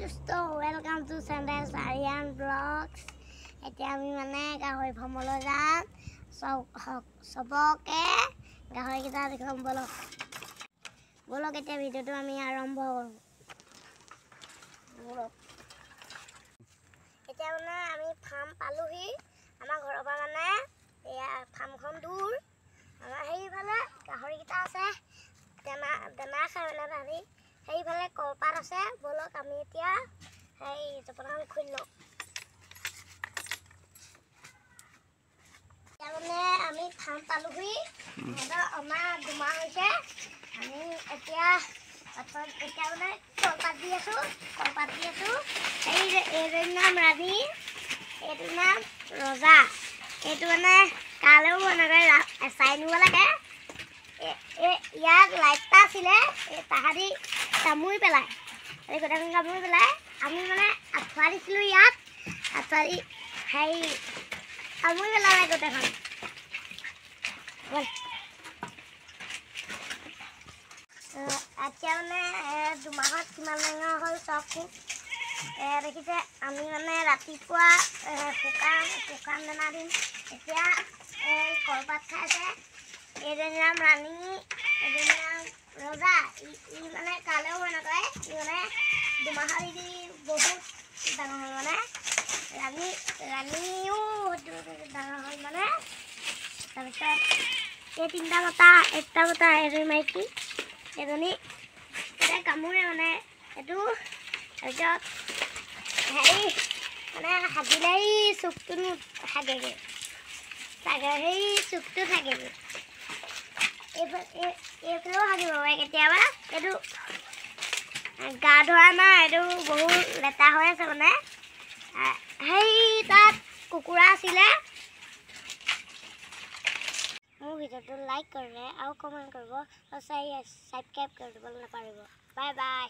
দোস্ত welcome to sandal Aryan blogs. এতিয়া আমি মানে গাহৰি ফাৰ্মলৈ যাম। চবকে গাহৰিকেইটা দেখুৱাম বলক এতিয়া ভিডিঅ'টো আমি আৰম্ভ কৰোঁ। এতিয়া মানে আমি ফাৰ্ম পালোহি। আমাৰ ঘৰৰ পৰা মানে এয়া ফাৰ্মখন দূৰ। আমাৰ সেইফালে গাহৰিকেইটা আছে, দানা খাই মানে ভাবি সেইফালে কলপাত আছে। বলক আমি এতিয়া সেই জপনাখন খুলি লওঁ। এতিয়া মানে আমি ফাৰ্ম পালোহি। আমাৰ দুমাহ হৈছে। আমি এতিয়া মানে কলপাত দি আছোঁ। এইটোৰ নাম ৰাণী, এইটোৰ নাম ৰজা। এইটো মানে কালেও এনেকৈ চাই নিব লাগে। ইয়াত লাইটটা আছিলে, তাহাঁতি কামুৰি পেলাই আমি মানে আঁঠুৱা দিছিলোঁ। ইয়াত আঁঠুৱা দি হেৰি কামুৰি পেলালে গোটেইখন। এতিয়া মানে দুমাহত কিমান ডাঙৰ হ'ল চকচোন। দেখিছে, আমি মানে ৰাতিপুৱা শুকান দানা দিম। এতিয়া কলপাত খাইছে। এইজনীৰ নাম ৰাণী, এইজনীৰ নাম ৰজা। ই মানে কালেও এনেকৈ ই মানে দুমাহৰ বহুত ডাঙৰ হ'ল। মানে ৰাণীও ডাঙৰ হ'ল মানে। তাৰপিছত এই তিনিটা মতা, একটা মতা, এজনী মাইকী, এজনী এতিয়া কামোৰে মানে এইটো। তাৰপিছত হেৰি মানে হাগিলে সেই চুকটো হাগেগৈ, সেই চুকটো থাকেগৈ। এইফালেও হাগিব পাৰে কেতিয়াবা। এইটো গা ধোৱা নাই, এইটো বহুত লেতেৰা হৈ আছে মানে। সেই তাত কুকুৰা আছিলে। মোৰ ভিডিঅ'টো লাইক কৰিলে আৰু কমেণ্ট কৰিব আৰু ছাবস্ক্ৰাইব কৰি দিবলৈ নাপাহৰিব। Bye bye.